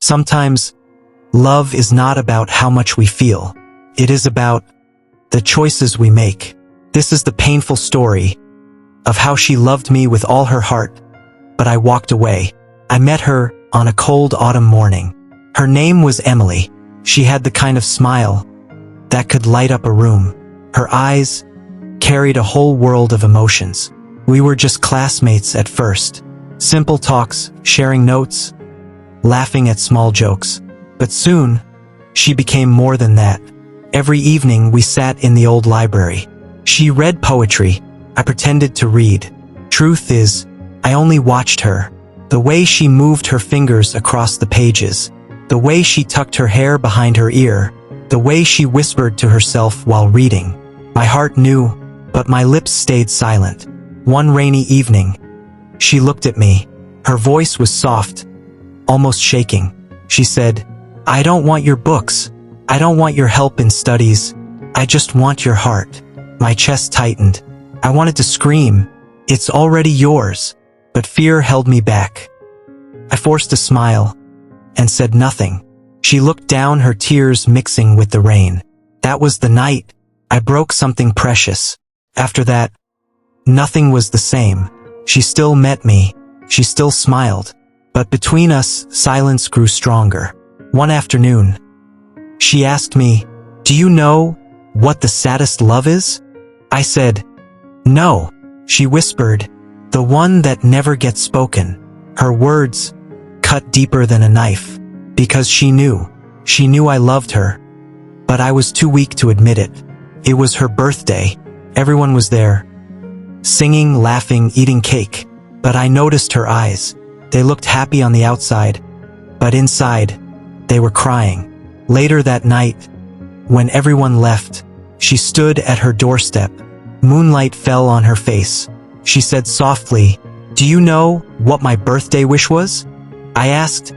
Sometimes, love is not about how much we feel. It is about the choices we make. This is the painful story of how she loved me with all her heart, but I walked away. I met her on a cold autumn morning. Her name was Emily. She had the kind of smile that could light up a room. Her eyes carried a whole world of emotions. We were just classmates at first. Simple talks, sharing notes, laughing at small jokes. But soon, she became more than that. Every evening we sat in the old library. She read poetry. I pretended to read. Truth is, I only watched her. The way she moved her fingers across the pages. The way she tucked her hair behind her ear. The way she whispered to herself while reading. My heart knew, but my lips stayed silent. One rainy evening, she looked at me. Her voice was soft, almost shaking. She said, "I don't want your books. I don't want your help in studies. I just want your heart." My chest tightened. I wanted to scream, "It's already yours," but fear held me back. I forced a smile and said nothing. She looked down, her tears mixing with the rain. That was the night I broke something precious. After that, nothing was the same. She still met me. She still smiled. But between us, silence grew stronger. One afternoon, she asked me, "Do you know what the saddest love is?" I said, "No." She whispered, "The one that never gets spoken." Her words cut deeper than a knife, because she knew I loved her, but I was too weak to admit it. It was her birthday. Everyone was there, singing, laughing, eating cake, but I noticed her eyes. They looked happy on the outside, but inside, they were crying. Later that night, when everyone left, she stood at her doorstep. Moonlight fell on her face. She said softly, "Do you know what my birthday wish was?" I asked,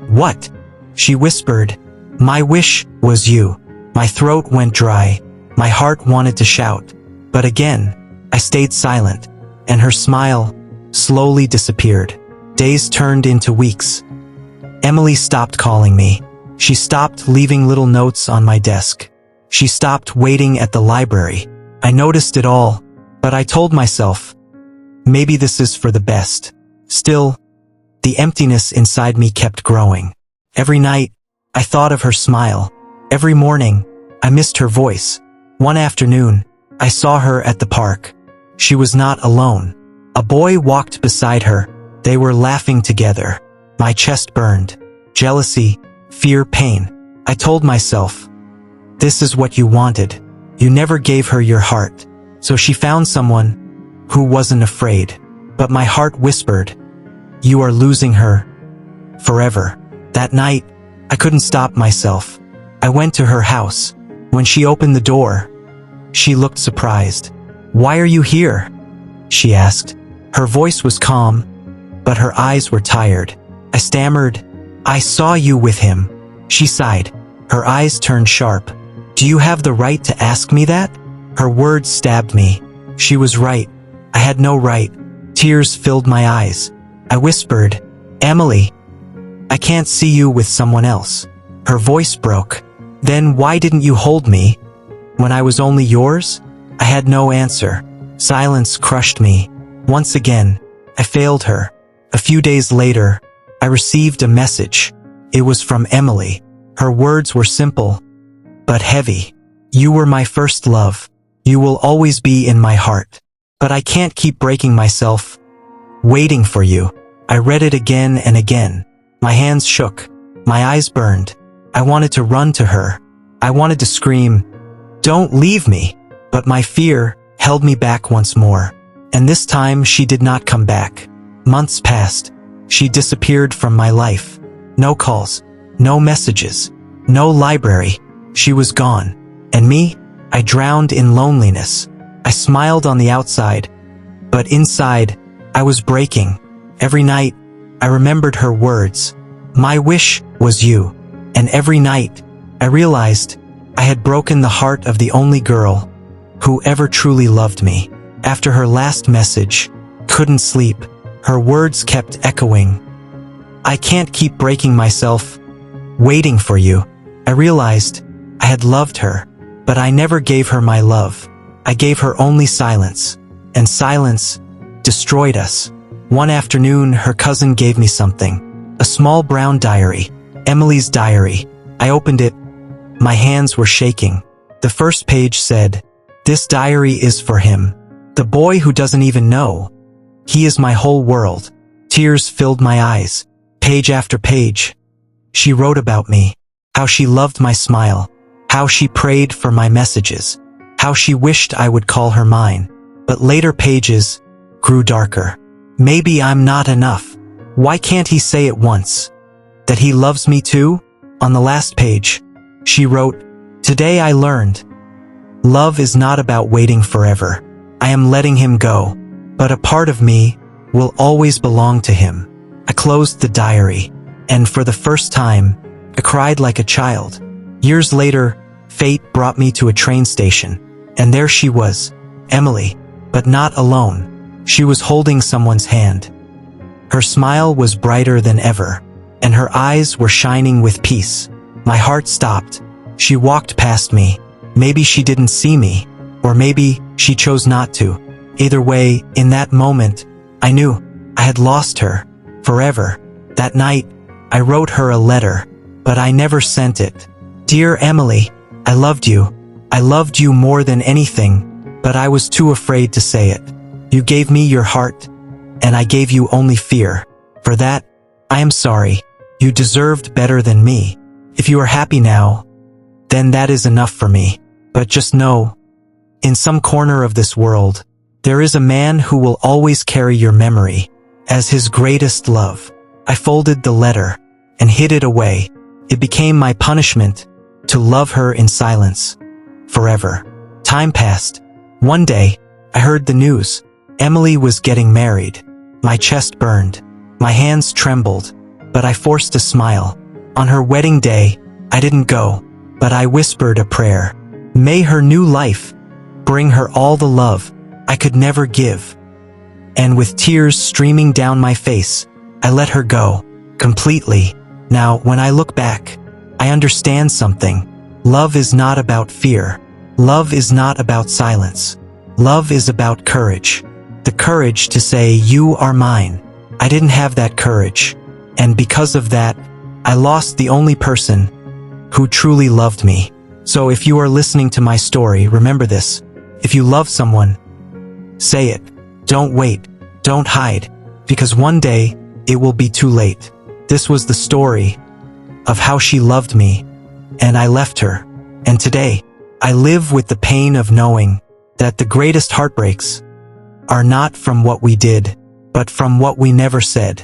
"What?" She whispered, "My wish was you." My throat went dry. My heart wanted to shout. But again, I stayed silent, and her smile slowly disappeared. Days turned into weeks. Emily stopped calling me. She stopped leaving little notes on my desk. She stopped waiting at the library. I noticed it all, but I told myself, maybe this is for the best. Still, the emptiness inside me kept growing. Every night, I thought of her smile. Every morning, I missed her voice. One afternoon, I saw her at the park. She was not alone. A boy walked beside her. They were laughing together. My chest burned. Jealousy, fear, pain. I told myself, this is what you wanted. You never gave her your heart. So she found someone who wasn't afraid. But my heart whispered, you are losing her forever. That night, I couldn't stop myself. I went to her house. When she opened the door, she looked surprised. "Why are you here?" she asked. Her voice was calm, but her eyes were tired. I stammered, "I saw you with him." She sighed. Her eyes turned sharp. "Do you have the right to ask me that?" Her words stabbed me. She was right. I had no right. Tears filled my eyes. I whispered, "Emily, I can't see you with someone else." Her voice broke. "Then why didn't you hold me when I was only yours?" I had no answer. Silence crushed me. Once again, I failed her. A few days later, I received a message. It was from Emily. Her words were simple, but heavy. "You were my first love. You will always be in my heart. But I can't keep breaking myself waiting for you." I read it again and again. My hands shook. My eyes burned. I wanted to run to her. I wanted to scream, "Don't leave me!" But my fear held me back once more. And this time she did not come back. Months passed. She disappeared from my life. No calls, no messages, no library. She was gone. And me? I drowned in loneliness. I smiled on the outside, but inside, I was breaking. Every night, I remembered her words. My wish was you. And every night, I realized I had broken the heart of the only girl who ever truly loved me. After her last message, couldn't sleep. Her words kept echoing. I can't keep breaking myself waiting for you. I realized I had loved her, but I never gave her my love. I gave her only silence, and silence destroyed us. One afternoon, her cousin gave me something, a small brown diary, Emily's diary. I opened it. My hands were shaking. The first page said, "This diary is for him, the boy who doesn't even know. He is my whole world." Tears filled my eyes. Page after page, she wrote about me, how she loved my smile, how she prayed for my messages, how she wished I would call her mine. But later pages grew darker. Maybe I'm not enough. Why can't he say it once? That he loves me too? On the last page, she wrote, "Today I learned. Love is not about waiting forever. I am letting him go, but a part of me will always belong to him." I closed the diary, and for the first time, I cried like a child. Years later, fate brought me to a train station, and there she was, Emily, but not alone. She was holding someone's hand. Her smile was brighter than ever, and her eyes were shining with peace. My heart stopped. She walked past me. Maybe she didn't see me, or maybe she chose not to. Either way, in that moment, I knew I had lost her forever. That night, I wrote her a letter, but I never sent it. "Dear Emily, I loved you. I loved you more than anything, but I was too afraid to say it. You gave me your heart, and I gave you only fear. For that, I am sorry. You deserved better than me. If you are happy now, then that is enough for me. But just know, in some corner of this world, there is a man who will always carry your memory as his greatest love." I folded the letter and hid it away. It became my punishment to love her in silence forever. Time passed. One day, I heard the news. Emily was getting married. My chest burned. My hands trembled, but I forced a smile. On her wedding day, I didn't go, but I whispered a prayer. May her new life bring her all the love I could never give. And with tears streaming down my face, I let her go, completely. Now, when I look back, I understand something. Love is not about fear. Love is not about silence. Love is about courage. The courage to say, "You are mine." I didn't have that courage, and because of that, I lost the only person who truly loved me. So if you are listening to my story, remember this. If you love someone, say it. Don't wait. Don't hide, because one day, it will be too late. This was the story of how she loved me, and I left her. And today, I live with the pain of knowing that the greatest heartbreaks are not from what we did, but from what we never said.